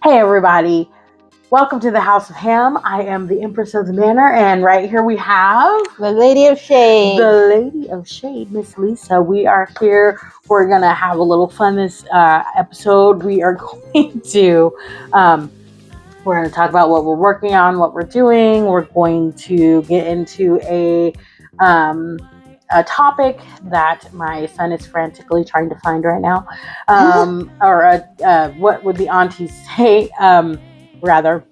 Hey everybody, welcome to the House of Hamm. I am the Empress of the manor, and right here we have the Lady of Shade. The Lady of Shade, Miss Lisa. We are here. We're gonna have a little fun this episode. We are going to talk about what we're working on, what we're doing. We're going to get into a topic that my son is frantically trying to find right now, what would the aunties say, rather.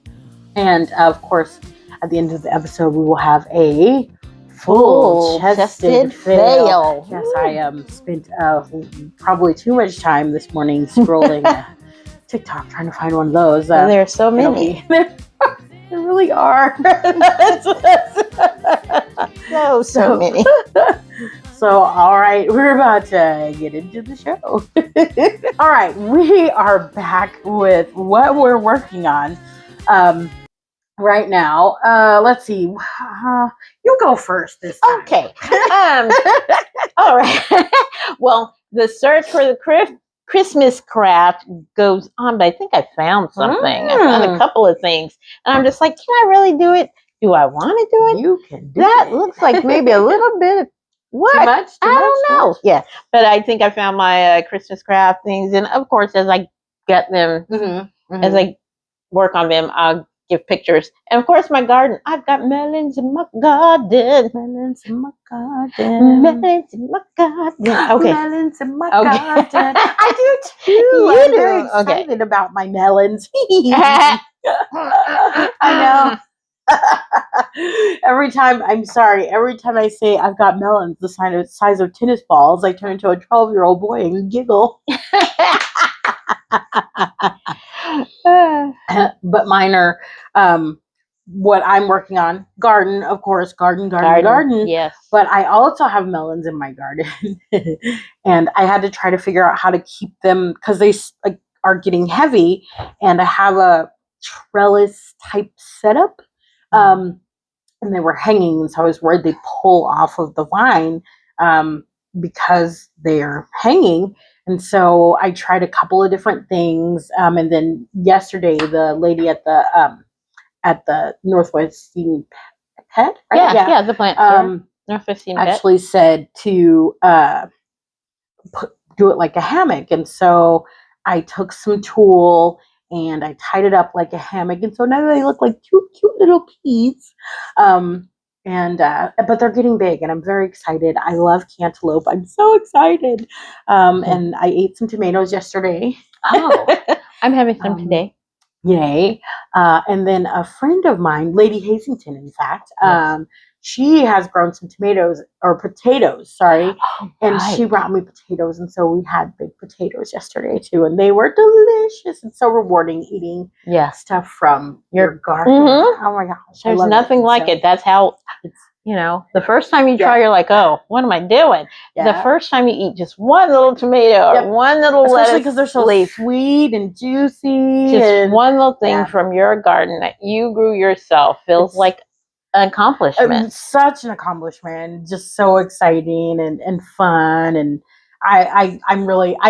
And of course, at the end of the episode, we will have a full-chested fail. Yes, I spent probably too much time this morning scrolling TikTok trying to find one of those. There are so many. There really are. So many. So, all right, we're about to get into the show. All right, we are back with what we're working on right now. Let's see. You go first this time. Okay. All right. Well, the search for the Christmas craft goes on, but I think I found something. I found a couple of things. And I'm just like, can I really do it? Do I want to do it? You can do that it. Looks like maybe a little bit. What? Too much? I don't know. Yeah. But I think I found my Christmas craft things. And of course, as I get them, as I work on them, I'll give pictures. And of course, my garden. I've got melons in my garden. Melons in my garden. Melons in my garden. Okay. Melons in my garden. I do too. I'm very excited about my melons. I know. Every time I say I've got melons the size of tennis balls, I turn into a 12-year-old boy and giggle. But mine are what I'm working on. Garden, of course. Garden. Yes. But I also have melons in my garden. And I had to try to figure out how to keep them because they are getting heavy. And I have a trellis type setup. And they were hanging. And so I was worried they'd pull off of the vine because they are hanging. And so I tried a couple of different things. And then yesterday, the lady at the Northwest Scene Pet, right? Yeah, the plant Northwest Scene actually Pet said to do it like a hammock. And so I took some tulle and I tied it up like a hammock. And so now they look like two cute little peas. But they're getting big and I'm very excited. I love cantaloupe. I'm so excited. And I ate some tomatoes yesterday. Oh, I'm having some today. Yay. And then a friend of mine, Lady Hazington, in fact, she has grown some potatoes, sorry. And she brought me potatoes. And so we had big potatoes yesterday too. And they were delicious and so rewarding eating stuff from your garden. Oh my gosh. There's nothing like it. That's how it's, the first time you try, you're like, oh, what am I doing? The first time you eat just one little tomato or one little lettuce, especially because they're so sweet and juicy. Just one little thing from your garden that you grew yourself feels like an accomplishment. Such an accomplishment. Just so exciting and fun. And I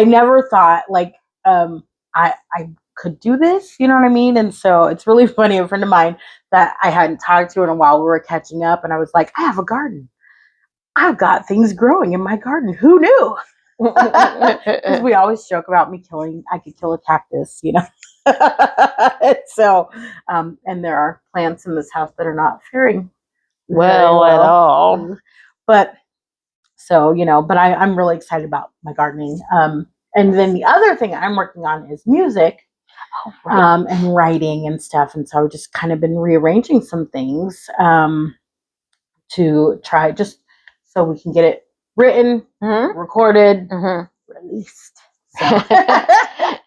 never thought I could do this, you know what I mean? And so it's really funny. A friend of mine that I hadn't talked to in a while, we were catching up and I was like, I have a garden. I've got things growing in my garden. Who knew? Because we always joke about I could kill a cactus, So, and there are plants in this house that are not faring well at all. But so, but I'm really excited about my gardening. And then the other thing I'm working on is music. And writing and stuff. And so I've just kind of been rearranging some things to try just so we can get it written, recorded, released. So.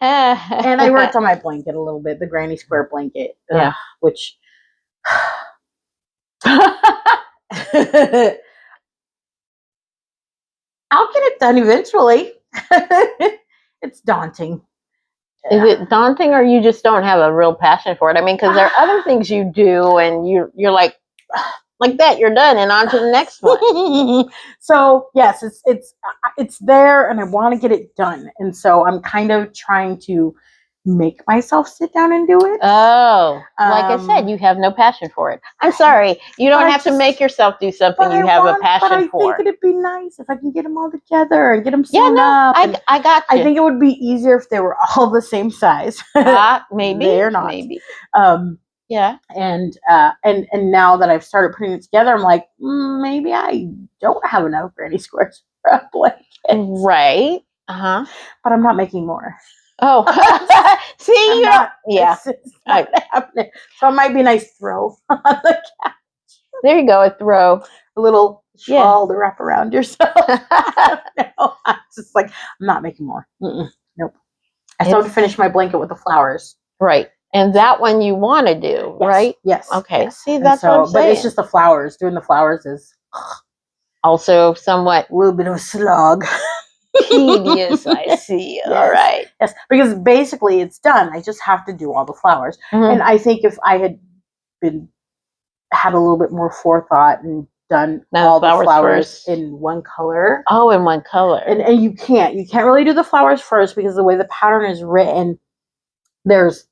And I worked on my blanket a little bit, the granny square blanket, which I'll get it done eventually. It's daunting. Is it daunting or you just don't have a real passion for it? I mean, because there are other things you do and you're like that, you're done and on to the next one. So yes, it's there and I want to get it done. And so I'm kind of trying to make myself sit down and do it. Oh, like I said, you have no passion for it. I'm sorry. You don't have to make yourself do something you have a passion for. But I think it'd be nice if I can get them all together and get them sewn up. I got you. I think it would be easier if they were all the same size. Maybe. They're not. Maybe. Yeah. And now that I've started putting it together, I'm like, maybe I don't have enough granny squares for a blanket. Right. Uh-huh. But I'm not making more. Oh, see, it's not happening. So it might be a nice throw on the couch. There you go, a throw, a little shawl to wrap around yourself. No, I'm just like, I'm not making more. Nope. I still have to finish my blanket with the flowers. Right, and that one you want to do, right? Yes. Okay. Yes. See, that's what I'm saying. But it's just the flowers. Doing the flowers is also somewhat a little bit of a slog. Tedious, I see. Yes. All right. Yes, because basically it's done. I just have to do all the flowers. And I think if I had had a little bit more forethought and done all the flowers in one color. Oh, in one color. And you can't really do the flowers first because the way the pattern is written, there's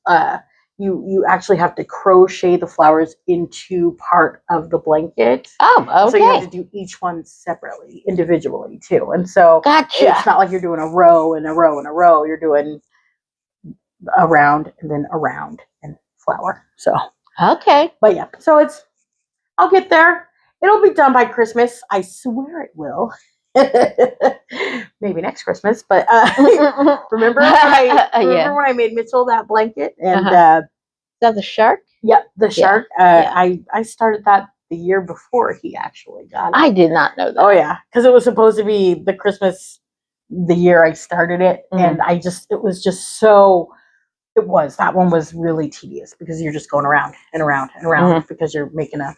you actually have to crochet the flowers into part of the blanket. Oh, okay. So you have to do each one separately, individually too. And so gotcha. It's not like you're doing a row and a row and a row. You're doing around and then around and flower. So okay. But yeah, so I'll get there. It'll be done by Christmas. I swear it will. Maybe next Christmas, but remember when I made Mitchell that blanket and is that the shark? Yep, the shark. I started that the year before he actually got it. I did not know that. Oh yeah, because it was supposed to be the Christmas the year I started it, and it was just so. It was that one was really tedious because you're just going around and around and around because you're making a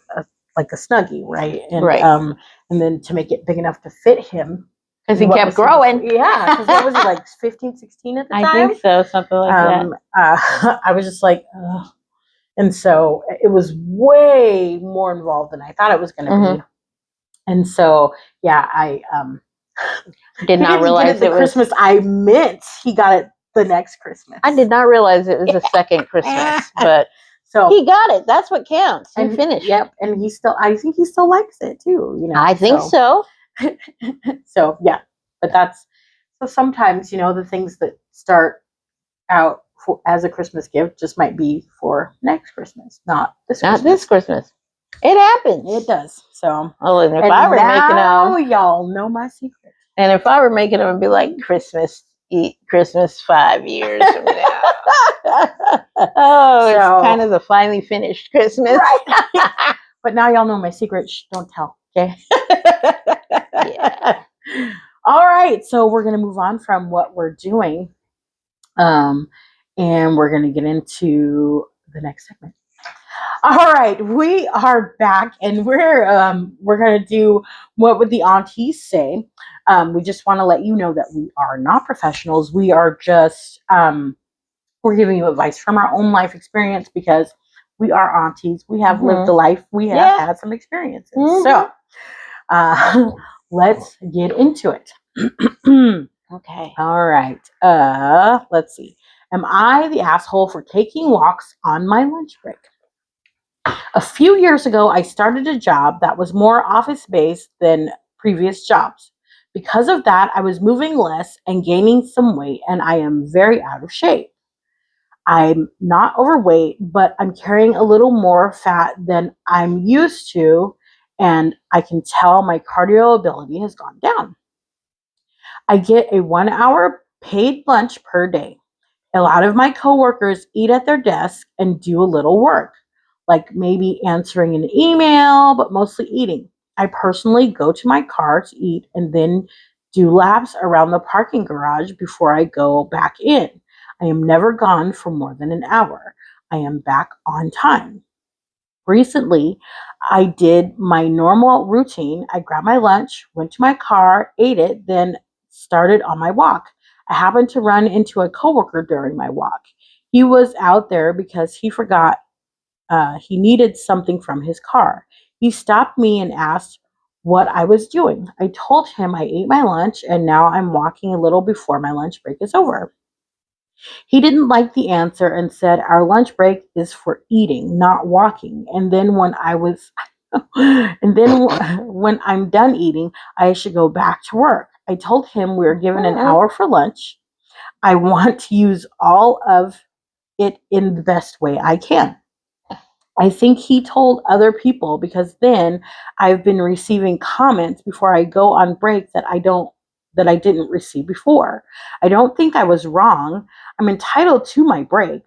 snuggie, right? And and then to make it big enough to fit him. Because he kept growing. Yeah, because what was he, like 15, 16 at the time? I think so, something like that. I was just like, ugh. And so it was way more involved than I thought it was going to be. And so, yeah, I did not realize it was Christmas I meant he got it the next Christmas. I did not realize it was the second Christmas, but so he got it. That's what counts. He finished. Yep, and I think he still likes it too. You know, I think so. So yeah, but so sometimes the things that start out as a Christmas gift just might be for next Christmas, not this Christmas. It happens. It does. So, if I were making them, y'all know my secret. And if I were making them, it'd be like Christmas 5 years from now. It's kind of the finally finished Christmas. Right. But now y'all know my secret. Shh, don't tell. Okay. Yeah. All right. So we're going to move on from what we're doing. And we're going to get into the next segment. All right, we are back, and we're going to do what would the aunties say. We just want to let you know that we are not professionals. We are just we're giving you advice from our own life experience because we are aunties. We have lived a life. We have had some experiences. So let's get into it. Okay. All right. Let's see. Am I the asshole for taking walks on my lunch break? A few years ago, I started a job that was more office-based than previous jobs. Because of that, I was moving less and gaining some weight, and I am very out of shape. I'm not overweight, but I'm carrying a little more fat than I'm used to, and I can tell my cardio ability has gone down. I get a 1 hour paid lunch per day. A lot of my coworkers eat at their desk and do a little work, like maybe answering an email, but mostly eating. I personally go to my car to eat and then do laps around the parking garage before I go back in. I am never gone for more than an hour. I am back on time. Recently, I did my normal routine. I grabbed my lunch, went to my car, ate it, then started on my walk. I happened to run into a coworker during my walk. He was out there because he forgot he needed something from his car. He stopped me and asked what I was doing. I told him I ate my lunch and now I'm walking a little before my lunch break is over. He didn't like the answer and said our lunch break is for eating, not walking. And then when I'm done eating, I should go back to work. I told him we were given an hour for lunch. I want to use all of it in the best way I can. I think he told other people because then I've been receiving comments before I go on break that I didn't receive before. I don't think I was wrong. I'm entitled to my break.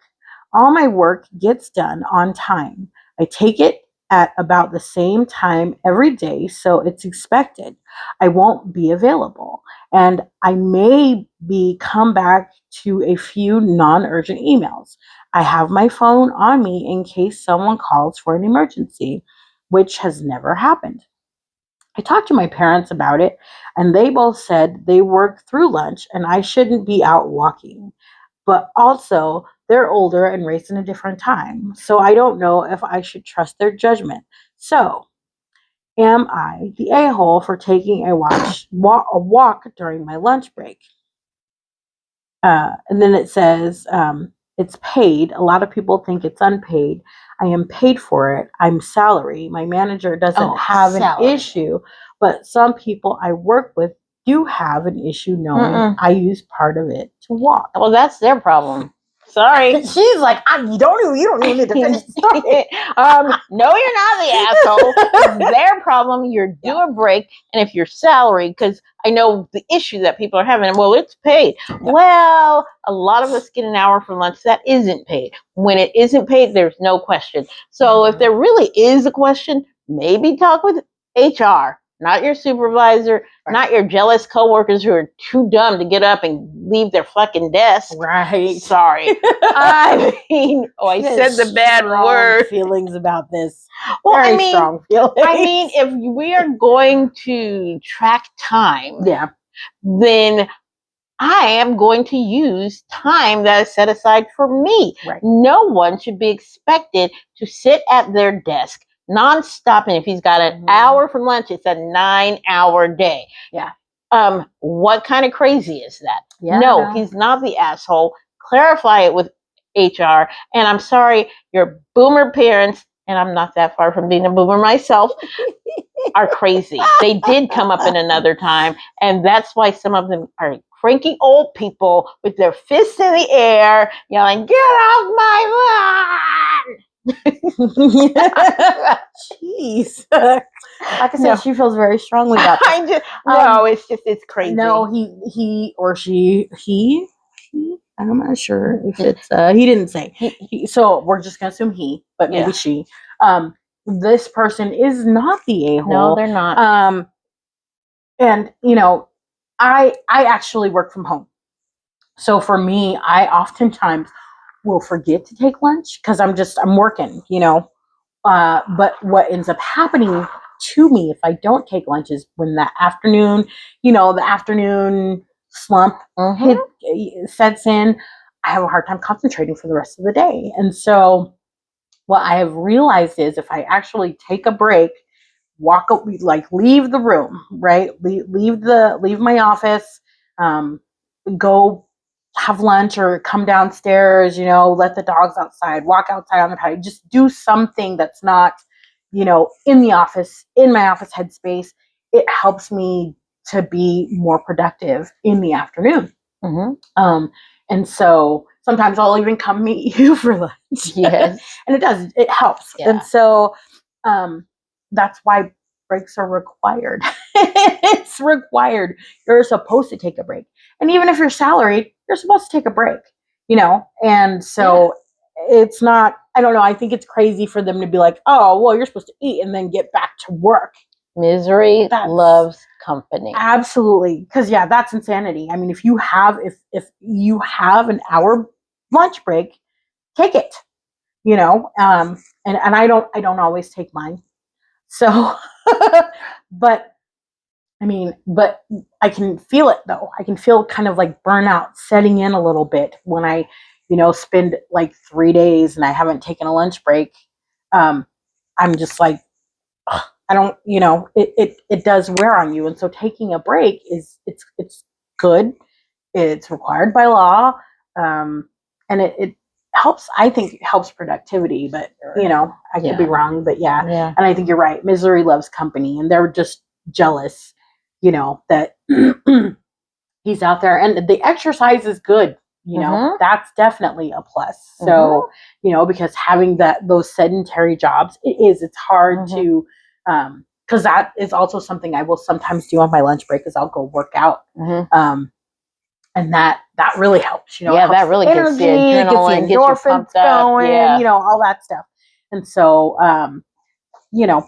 All my work gets done on time. I take it at about the same time every day, so it's expected. I won't be available. And I may be come back to a few non-urgent emails. I have my phone on me in case someone calls for an emergency, which has never happened. I talked to my parents about it, and they both said they work through lunch and I shouldn't be out walking. But also, they're older and raised in a different time, so I don't know if I should trust their judgment. So, am I the a-hole for taking a walk during my lunch break? And then it says, it's paid. A lot of people think it's unpaid. I am paid for it. I'm salary. My manager doesn't have an issue, but some people I work with do have an issue knowing I use part of it to walk. Well, that's their problem. Sorry. She's like, you don't even need to finish the story. No, you're not the asshole. It's their problem. You're due a break, and if you're salaried, because I know the issue that people are having. Well, it's paid. Well, a lot of us get an hour for lunch that isn't paid. When it isn't paid, there's no question. So if there really is a question, maybe talk with HR. Not your supervisor, not your jealous coworkers who are too dumb to get up and leave their fucking desk. Right. Sorry. I mean, I said the bad word. Feelings about this. Well, Very strong feelings. I mean, if we are going to track time, then I am going to use time that is set aside for me. Right. No one should be expected to sit at their desk non-stop, and if he's got an hour for lunch, it's a 9-hour day. Yeah. What kind of crazy is that? Yeah, no, he's not the asshole. Clarify it with HR. And I'm sorry, your boomer parents, and I'm not that far from being a boomer myself, are crazy. They did come up in another time, and that's why some of them are cranky old people with their fists in the air, yelling, "Get off my lawn!" Jeez. Like I said, she feels very strongly about this. It's crazy. No, he or she, I'm not sure if it's, he didn't say. So we're just going to assume he, but maybe she. This person is not the a-hole. No, they're not. And, I actually work from home. So for me, I oftentimes will forget to take lunch because I'm working, but what ends up happening to me if I don't take lunch is when that afternoon, the afternoon slump sets in, I have a hard time concentrating for the rest of the day. And so what I have realized is if I actually take a break, leave the room, right? Leave my office, go have lunch or come downstairs, let the dogs outside, walk outside on the patio, just do something that's not, in my office headspace. It helps me to be more productive in the afternoon. And so sometimes I'll even come meet you for lunch. Yes. And it helps. Yeah. And so, that's why breaks are required. It's required. You're supposed to take a break. And even if you're salaried, you're supposed to take a break, And so it's not, I don't know. I think it's crazy for them to be like, oh, well, you're supposed to eat and then get back to work. Misery loves company. Absolutely. Because that's insanity. I mean, if you have an hour lunch break, take it, and I don't always take mine. So, but I can feel it though. I can feel kind of like burnout setting in a little bit when I, spend like 3 days and I haven't taken a lunch break. I'm just like, I don't, it does wear on you. And so taking a break it's good. It's required by law. And it helps. I think it helps productivity, but I could be wrong. But yeah, and I think you're right. Misery loves company, and they're just jealous, that he's out there, and the exercise is good. That's definitely a plus. So, because having those sedentary jobs, it's hard to, because that is also something I will sometimes do on my lunch break is I'll go work out. And that really helps, helps that really energy, gets the adrenaline, gets your endorphins going, yeah. All that stuff. And so,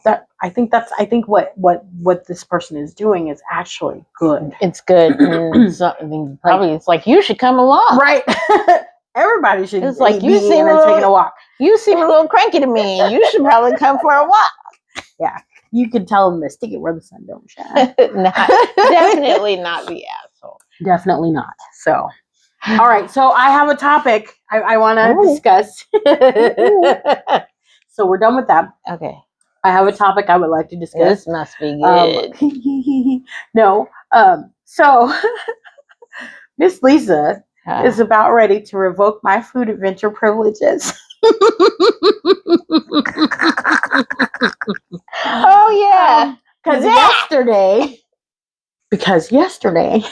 that I think what this person is doing is actually good. It's good. And probably it's like, you should come along. Right. Everybody should. It's like, you seem taking a walk. You seem a little cranky to me. You should probably come for a walk. Yeah. You could tell them to stick it where the sun don't shine. Definitely not the asshole. Definitely not. So, all right. So I have a topic I want to discuss. So we're done with that. Okay. I have a topic I would like to discuss. This must be good. No. So Miss Lisa is about ready to revoke my food adventure privileges. Oh yeah. Because yesterday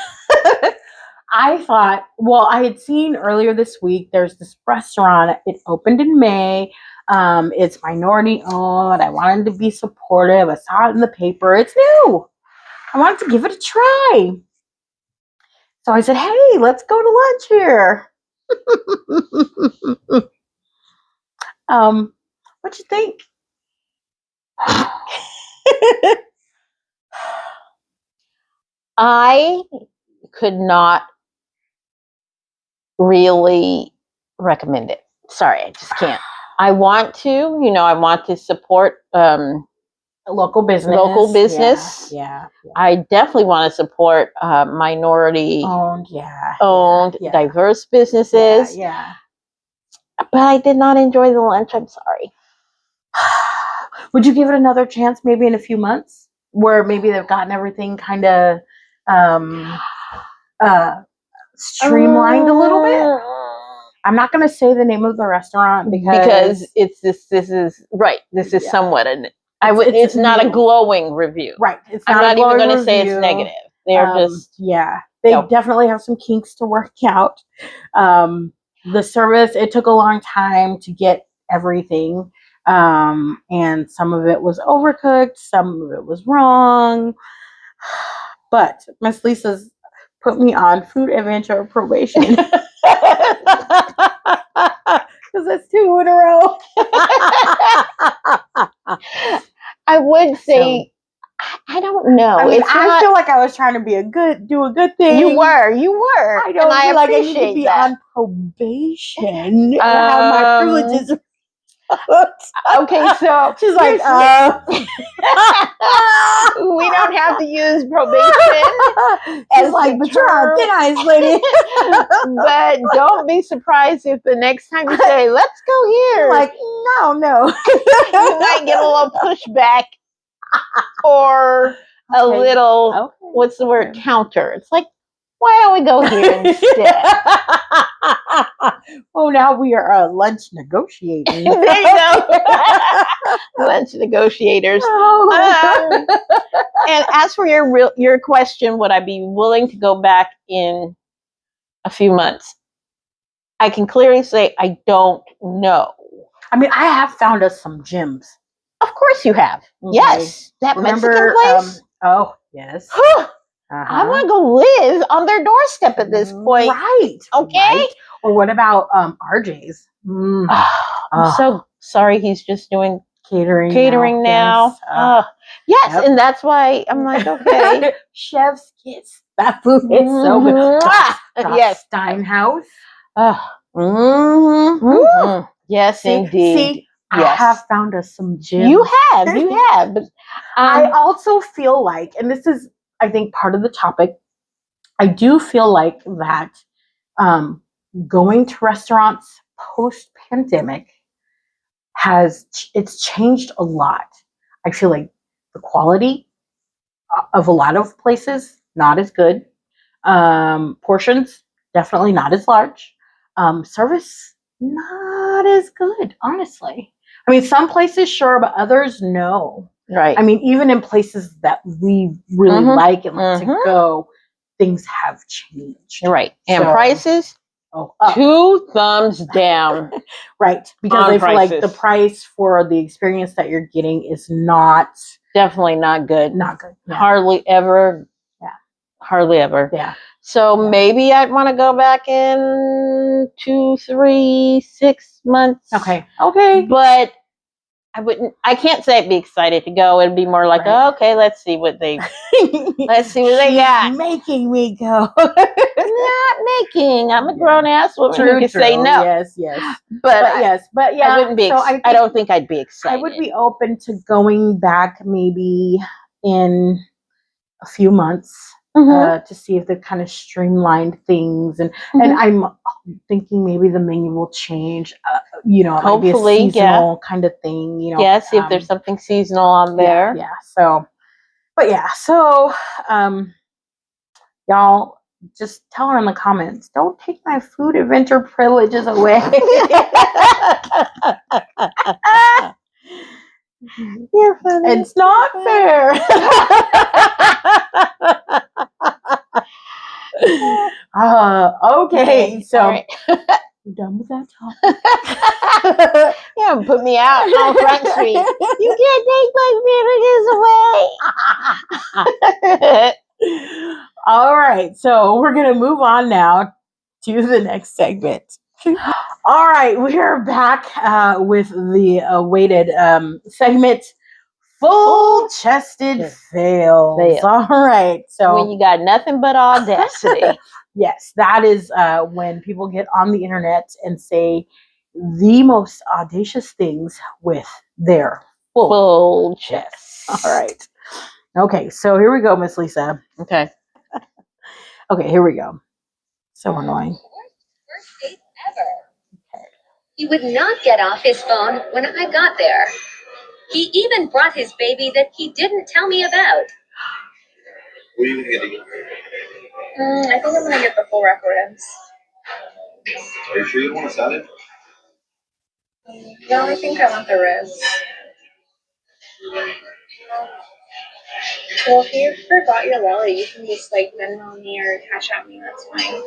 I thought, I had seen earlier this week, there's this restaurant. It opened in May. It's minority owned. I wanted to be supportive. I saw it in the paper. It's new. I wanted to give it a try. So I said, hey, let's go to lunch here. What you think? I could not really recommend it. Sorry, I just can't. I want to support local business. Yeah. I definitely want to support minority owned diverse businesses. Yeah. But I did not enjoy the lunch. I'm sorry. Would you give it another chance maybe in a few months where maybe they've gotten everything kind of streamlined a little bit? I'm not going to say the name of the restaurant because it's this is right. This is somewhat it's not a glowing review. Right. I'm not even going to say it's negative. They're just they definitely have some kinks to work out. The service, it took a long time to get everything. And some of it was overcooked, some of it was wrong. But Miss Lisa's put me on food adventure probation. Because that's 2 in a row. I would say, I don't know. I mean, I feel like I was trying to do a good thing. You were. I don't feel like I need to be on probation and have my privileges. Okay, so she's like, we don't have to use probation. She's like, but you're on thin ice, lady. But don't be surprised if the next time you say, let's go here. I'm like, no. You might get a little pushback or a little, what's the word, counter. It's like, why don't we go here instead? Oh, now we are lunch negotiating. There you go. Lunch negotiators. And as for your question, would I be willing to go back in a few months? I can clearly say I don't know. I mean, I have found us some gyms. Of course you have. Okay. Yes. That Mexican place? Yes. I want to go live on their doorstep at this point. Right. Okay. Right. Or what about RJ's? I'm so sorry he's just doing catering now. Yes. Yep. And that's why I'm like, okay. Chef's kiss. That food is so good. Yes. Steinhouse. Yes, indeed. See, I have found us some gyms. You have. But I also feel like, and this is, I think, part of the topic, I do feel like that going to restaurants post-pandemic it's changed a lot. I feel like the quality of a lot of places, not as good. Portions, definitely not as large. Service not as good, honestly. I mean, some places sure, but others no. Right. I mean, even in places that we really like and like to go, things have changed. Right. And prices? Oh, 2 thumbs down. Right. Because I feel like the price for the experience that you're getting is definitely not good. Not good. Yeah. Hardly ever. Yeah. Hardly ever. Yeah. So maybe I'd want to go back in 2, 3, 6 months. Okay. Okay. But I can't say I'd be excited to go. It'd be more like, oh, okay, let's see what they got. Making me go. Not making. I'm a grown ass woman who can say no. Yes. But yeah. I wouldn't be. I don't think I'd be excited. I would be open to going back maybe in a few months to see if they've kind of streamlined things, and I'm thinking maybe the menu will change. Hopefully, maybe a seasonal kind of thing. See if there's something seasonal on there. Yeah. So, y'all just tell her in the comments. Don't take my food adventure privileges away. You're funny. It's not fair. Okay, so we're done with that topic. Yeah, put me out on Front Street. You can't take my privileges away. All right, so we're gonna move on now to the next segment. All right, we are back with the awaited segment, full-chested fails. All right, so when you got nothing but audacity. Yes, that is when people get on the internet and say the most audacious things with their full chest. All right. Okay, so here we go, Miss Lisa. Okay. Okay, here we go. So annoying. First date ever. Okay. He would not get off his phone when I got there. He even brought his baby that he didn't tell me about. What are you going to get? I think I'm going to get the full rack ribs. Are you sure you don't want a salad? No, I think I want the ribs. Well, if you forgot your wallet, you can just Venmo me or Cash App me. That's fine.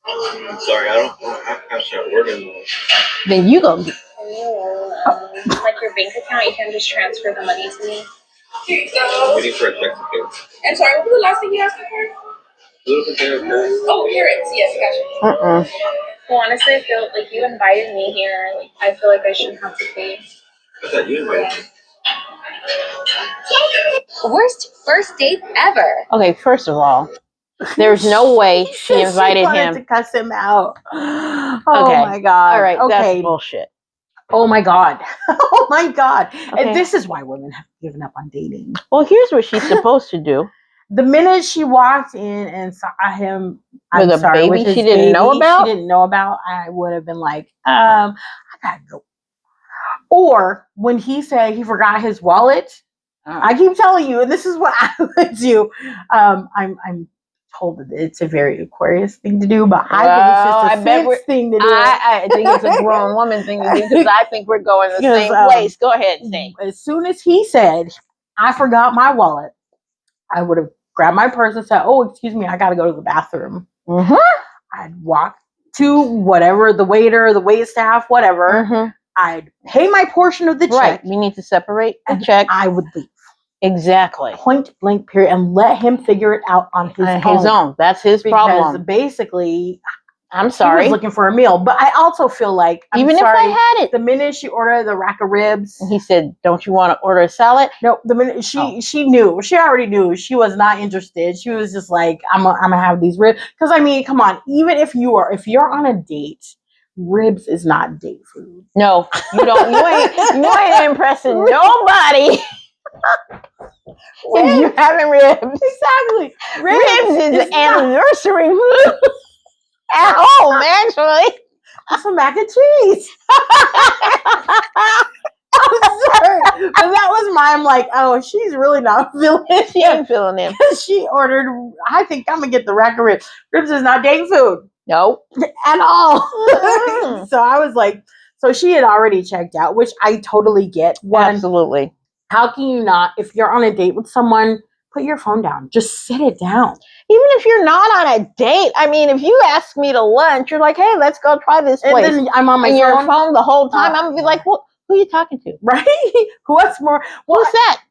I'm sorry, I don't have Cash App. We're going to. Then you go get. Your bank account, you can just transfer the money to me. I'm waiting for a check to pay. I'm sorry, what was the last thing you asked me for? Little potato curry. Oh, here it is. Yes, gotcha. Well, honestly, I feel like you invited me here. I feel like I shouldn't have to pay. I thought you invited me. Worst first date ever. Okay, first of all, there's no way she invited him to cuss him out. Oh okay. My god! All right, okay. That's bullshit. Oh my god! Oh my god! Okay. And this is why women have given up on dating. Well, here's what she's supposed to do. The minute she walked in and saw him with a baby she didn't know about, I would have been like, I gotta go. Or when he said he forgot his wallet, I keep telling you, and this is what I would do. I'm told that it's a very Aquarius thing to do, but I think it's just a sense thing to do. I think it's a grown woman thing to do because I think we're going the same place. Go ahead, say. As soon as he said, I forgot my wallet, I would have grabbed my purse and said, oh, excuse me, I got to go to the bathroom. I'd walk to whatever, the waiter, the waitstaff, whatever. I'd pay my portion of the check. Right. We need to separate the check. I would leave. Exactly. Point blank period. And let him figure it out on his own. That's his problem. Because basically, I'm sorry. He was looking for a meal. But I also feel like, even if I had it. The minute she ordered the rack of ribs. And he said, don't you want to order a salad? No, the minute she knew. She already knew. She was not interested. She was just like, I'm going to have these ribs. Because, I mean, come on. Even if you're on a date, ribs is not date food. No, you don't. You ain't impressing nobody. If you're having ribs. Exactly. Ribs is anniversary food. At home, actually. Some mac and cheese. I'm sorry. But that was I'm like, oh, she's really not feeling it. She ain't feeling it. She ordered, I think I'm going to get the rack of ribs. Ribs is not date food. Nope. at all. Mm. So I was like, so she had already checked out, which I totally get. One, Absolutely. how can you not, if you're on a date with someone, put your phone down. Just sit it down. Even if you're not on a date, I mean, if you ask me to lunch, you're like, hey, let's go try this place. And then I'm on my and phone. your phone the whole time, I'm going to be like, well, who are you talking to? Right? What's more? Well, Who's that?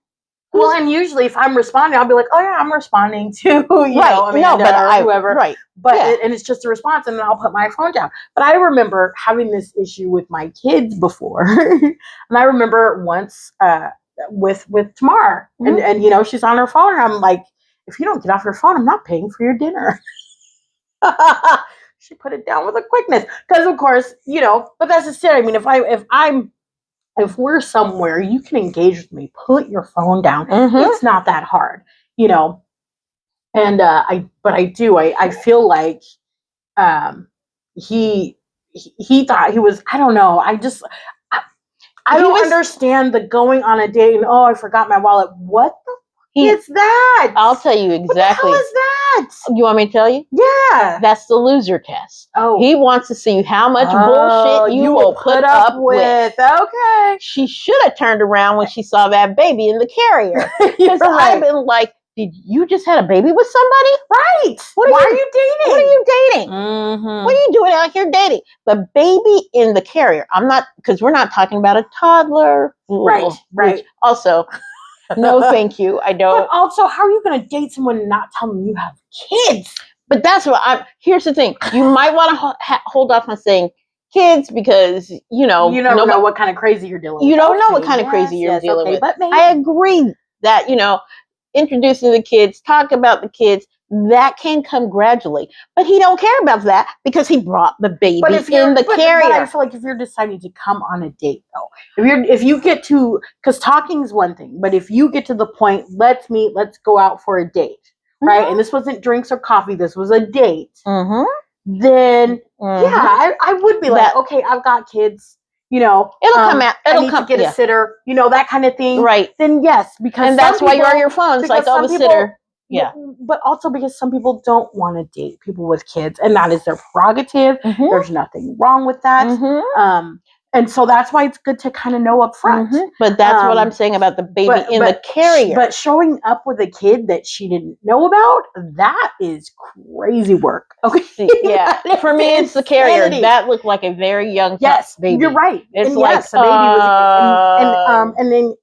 well, and usually if I'm responding, I'll be like, oh yeah, I'm responding to, you know, Amanda no, but or whoever. Right. But Yeah. and it's just a response, and then I'll put my phone down. But I remember having this issue with my kids before, and I remember once with Tamar, and you know, she's on her phone, and I'm like, if you don't get off your phone, I'm not paying for your dinner. She put it down with a quickness, because of course, you know. But that's just it. I mean, if we're somewhere, you can engage with me. Put your phone down. It's not that hard, you know. And I feel like he thought he was. I don't know. I don't understand the going on a date and oh, I forgot my wallet. What the f- is that? I'll tell you exactly. What the hell is that? You want me to tell you? Yeah. That's the loser test. Oh. He wants to see how much bullshit you will put up with. Okay. She should have turned around when she saw that baby in the carrier. Because I've been like, did you just had a baby with somebody? Right. Why are you dating? What are you dating? What are you doing out here dating? The baby in the carrier. I'm not, because we're not talking about a toddler. Right. Right. Also, no, thank you. I don't. But also, how are you going to date someone and not tell them you have kids? But that's what here's the thing. You might want to hold off on saying kids because, you know. You never know what kind of crazy you're dealing with. You don't know what kind of crazy you're dealing with. But maybe. I agree that, you know, introducing the kids, talk about the kids, that can come gradually. But he don't care about that because he brought the baby in the carrier. But I feel like if you're deciding to come on a date, though, if you get to, because talking is one thing, but if you get to the point, let's meet, let's go out for a date, right? And this wasn't drinks or coffee, this was a date. Then yeah, I would be like, okay, I've got kids. You know, it'll come out. I need to get a sitter. You know, that kind of thing. Right. Then yes, because and that's why you're on your phone. It's like, oh, the sitter. Yeah. But also because some people don't want to date people with kids, and that is their prerogative. There's nothing wrong with that. And so that's why it's good to kind of know up front. But that's what I'm saying about the baby in the carrier. But showing up with a kid that she didn't know about, that is crazy work. Okay. Yeah. For me, it's the carrier. That looked like a very young baby. You're right. It's and like yes, the baby was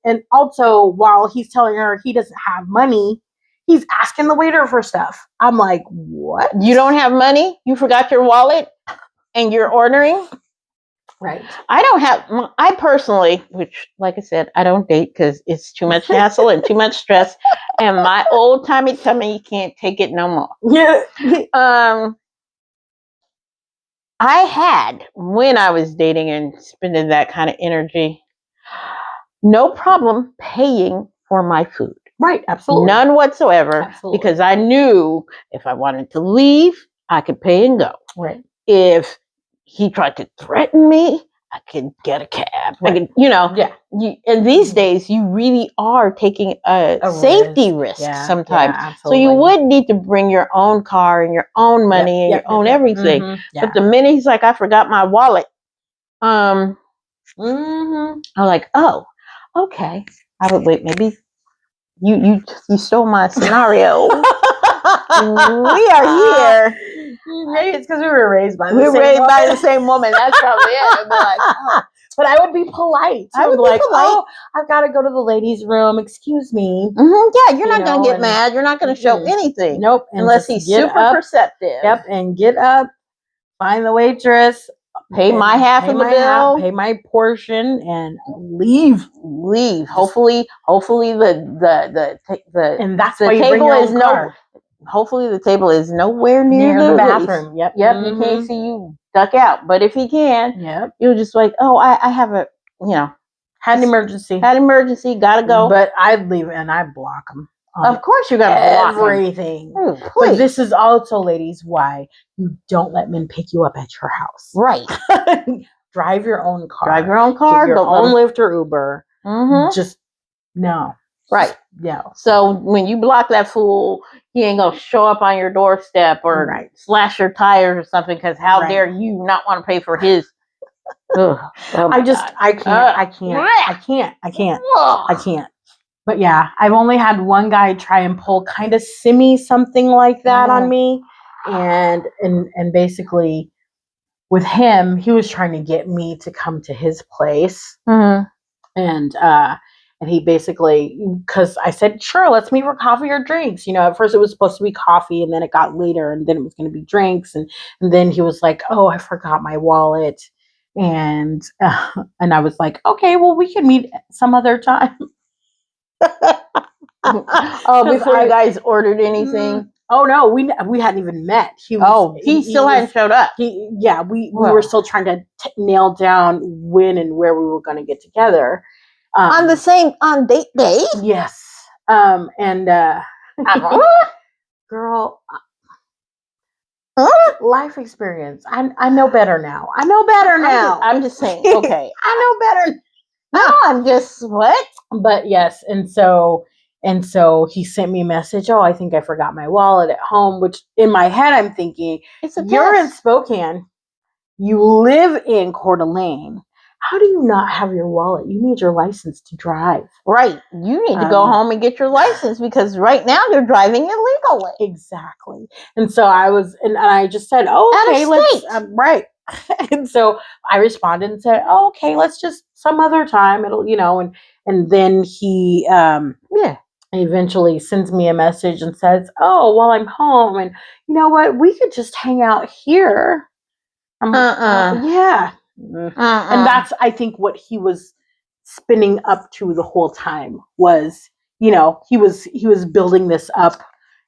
and also while he's telling her he doesn't have money, he's asking the waiter for stuff. I'm like, what? You don't have money? You forgot your wallet and you're ordering? Right. I personally, which like I said, I don't date because it's too much hassle and too much stress. And my old timey tummy can't take it no more. Yeah. I had, when I was dating and spending that kind of energy, no problem paying for my food. Right, absolutely. None whatsoever. Absolutely. Because I knew if I wanted to leave, I could pay and go. Right. If he tried to threaten me, I could get a cab. Right. I could, you know. Yeah. And these days, you really are taking a safety risk sometimes. Yeah, so you would need to bring your own car and your own money and your own everything. But the minute he's like, I forgot my wallet, I'm like, oh, okay. I would wait. Maybe you stole my scenario. We are here. Maybe it's because we were raised by the same woman. That's probably it. Like, oh. But I would be polite. I would be like, oh, I've got to go to the ladies' room. Excuse me. Yeah, you're not going to get mad. You're not going to show anything. Nope. Unless he's super perceptive. Yep. And get up, find the waitress, pay my half of the bill, pay my portion, and leave. Hopefully the and that's the why you table bring your is own car. Hopefully the table is nowhere near the bathroom. Yep. He can't see you duck out. But if he can, you're just like, oh, I have a, had an emergency. Gotta go. But I'd leave and I block him. Of course you're gonna block everything. But this is also, ladies, why you don't let men pick you up at your house. Right. Drive your own car. Get your own Lyft or Uber. Just no. Right. No. So when you block that fool, he ain't gonna show up on your doorstep or Right. slash your tires or something. Because how Right. dare you not want to pay for his? Ugh. Oh my God. I can't. But yeah, I've only had one guy try and pull kind of something like that on me, and basically with him, he was trying to get me to come to his place, and he basically, because I said, sure, let's meet for coffee or drinks. At first it was supposed to be coffee, and then it got later, and then it was going to be drinks, and then he was like, oh, I forgot my wallet, and I was like, okay, well, we can meet some other time. Before you guys ordered anything? Oh no, we hadn't even met. He still hadn't showed up. We were still trying to nail down when and where we were going to get together. On date day? Yes. Girl, life experience. I know better now. I'm just saying. Okay. I know better. No, I'm just what? But yes, and so he sent me a message. Oh, I think I forgot my wallet at home, which in my head I'm thinking, you're in Spokane. You live in Coeur d'Alene. How do you not have your wallet? You need your license to drive. Right. You need to go home and get your license because right now you're driving illegally. Exactly. And so I just said, oh, okay, let's, right. And so I responded and said, oh, okay, let's just some other time. It'll, and then he, eventually sends me a message and says, oh, well, I'm home. And you know what? We could just hang out here. Yeah. And that's, I think, what he was spinning up to the whole time was, he was building this up,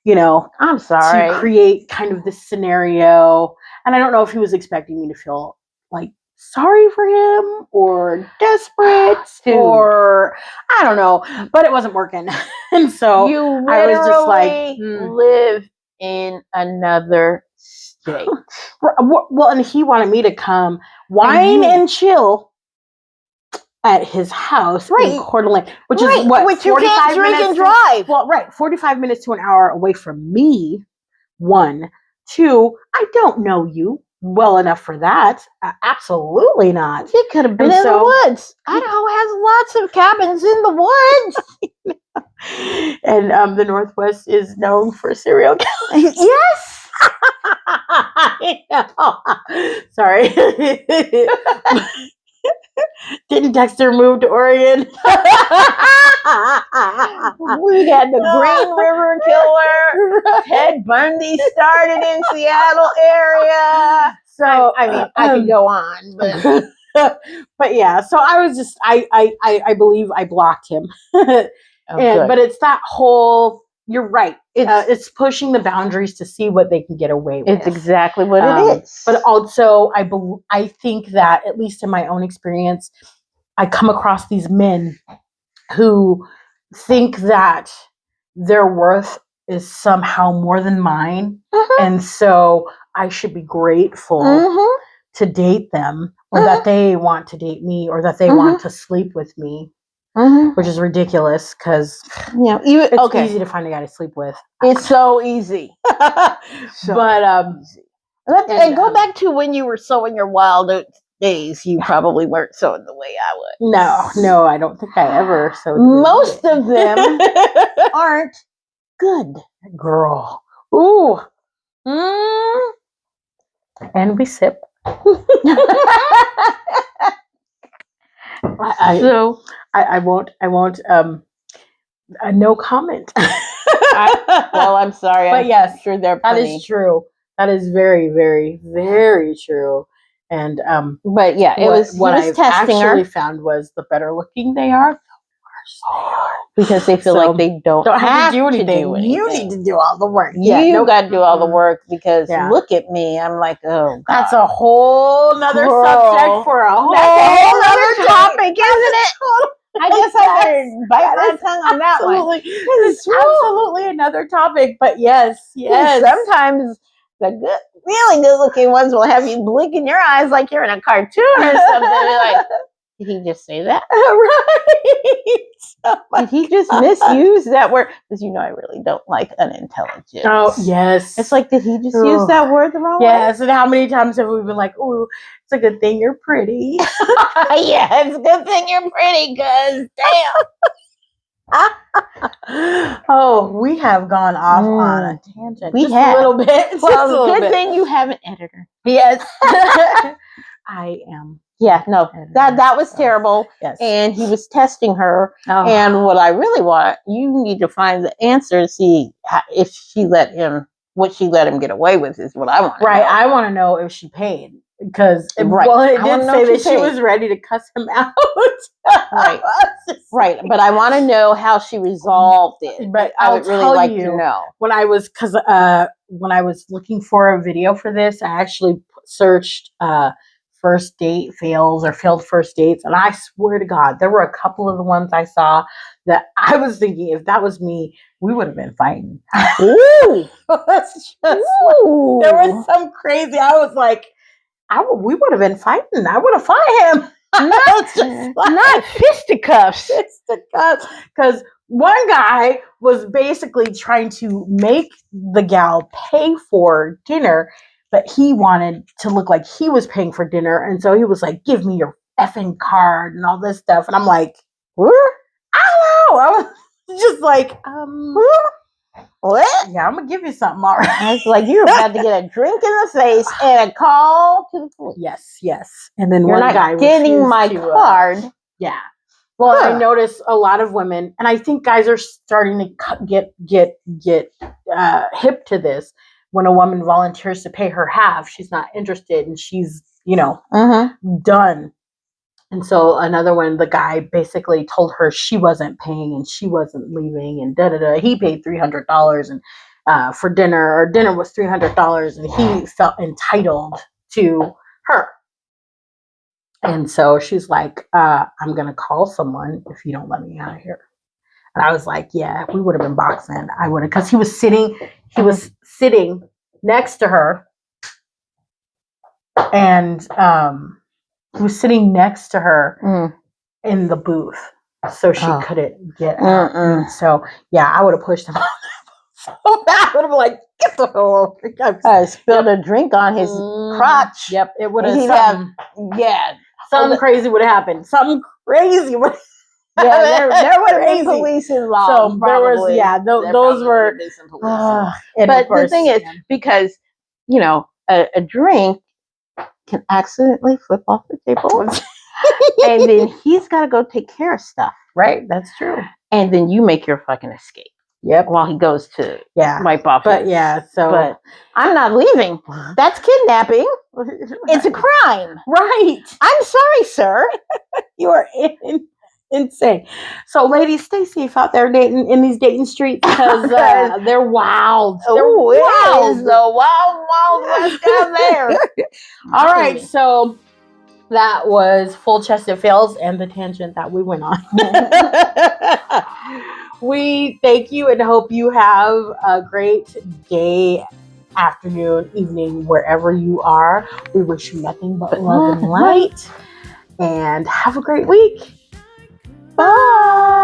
I'm sorry, to create kind of this scenario. And I don't know if he was expecting me to feel like sorry for him or desperate or I don't know, but it wasn't working. And so you I was just like, live in another state. Well, and he wanted me to come wine and chill at his house in Coeur d'Alene, which is what, which you can't drink and drive. Well, right, 45 minutes to an hour away from me. 1, 2, I don't know you well enough for that. Absolutely not. He could have been in the woods. Idaho has lots of cabins in the woods. And the Northwest is known for serial killers. Yes. I know. Sorry. Didn't Dexter move to Oregon? We got the Green River Killer. Ted Bundy started in Seattle area. So I could go on, but yeah. So I was just I believe I blocked him, but it's that whole. You're right. It's pushing the boundaries to see what they can get away with. It's exactly what it is. But also, I think that, at least in my own experience, I come across these men who think that their worth is somehow more than mine. And so I should be grateful to date them, or that they want to date me, or that they want to sleep with me. Which is ridiculous because it's easy to find a guy to sleep with. It's so easy. But and go back to when you were sowing your wild oats days. You probably weren't sowing the way I was. No, I don't think I ever sowed. Most of them aren't good, girl. Ooh. And we sip. I won't. No comment. I'm sorry. But yes, I'm sure they're that is true. That is very, very, very true. And but yeah, what I've actually found was the better looking they are, the worse they are, because they feel like they don't have to do anything. You need to do all the work. You got to do all the work because look at me. I'm like, oh, God. That's a whole nother subject for a whole other topic, isn't it? I guess I better bite my tongue on that one. It's absolutely another topic, but yes. Sometimes the really good-looking ones will have you blinking your eyes like you're in a cartoon or something. Like, did he just say that? Right. Did he just misuse that word? Because I really don't like unintelligent. Oh, yes. It's like, did he just use that word the wrong way? Yes, and how many times have we been like, "Oh, it's a good thing you're pretty." Yeah, it's a good thing you're pretty, cause damn. Oh, we have gone off on a tangent. We just have. a little bit. Just a Well, little good bit. thing you have an editor. Yes. I am. Yeah, no, that was terrible. Yes. And he was testing her. Oh. And what I really want, you need to find the answer to see if what she let him get away with is what I want. Right. I want to know if she paid. Because, Right. well, it I wanna did know say if that she she paid. was ready to cuss him out. Right. Right. But I want to know how she resolved it. But I I'll would really tell like you, to know. when I was looking for a video for this, I actually searched first date fails or failed first dates, and I swear to God, there were a couple of the ones I saw that I was thinking, if that was me, we would have been fighting. Ooh. That's just like, there was some crazy. I was like, we would have been fighting. I would have fought him. Not fisticuffs. Because one guy was basically trying to make the gal pay for dinner, but he wanted to look like he was paying for dinner. And so he was like, give me your effing card and all this stuff. And I'm like, what? I don't know. I was just like, What? yeah, I'm going to give you something. All right. I was like, you're about to get a drink in the face and a call to the police. Yes. And then You're one not guy getting my refused to, card. Yeah. Well, Huh. I noticed a lot of women, and I think guys are starting to get hip to this. When a woman volunteers to pay her half, she's not interested, and she's done. And so another one, the guy basically told her she wasn't paying and she wasn't leaving, and He paid $300 and for dinner, or dinner was $300, and he felt entitled to her. And so she's like, I'm going to call someone if you don't let me out of here. And I was like, yeah, we would have been boxing. I would have, because he was sitting next to her. And he was sitting next to her in the booth. So she couldn't get out. And so, yeah, I would have pushed him off. So bad. I would have been like, get the hell over. Spilled a drink on his crotch. Yep, it would have. Something crazy would have happened. Something crazy would have Yeah, there would have been police involved. So there was, those were. But the thing is, because a drink can accidentally flip off the table, and then he's got to go take care of stuff. Right, that's true. And then you make your fucking escape. Yep. While he goes to wipe off. But but I'm not leaving. That's kidnapping. It's a crime. Right. I'm sorry, sir. You are insane. So, ladies, stay safe out there dating in these dating streets, because they're wild. Oh, it is the wild west down there. All right, so that was Full Chested Fails and the tangent that we went on. We thank you and hope you have a great day, afternoon, evening, wherever you are. We wish you nothing but love and light. And have a great week. Bye.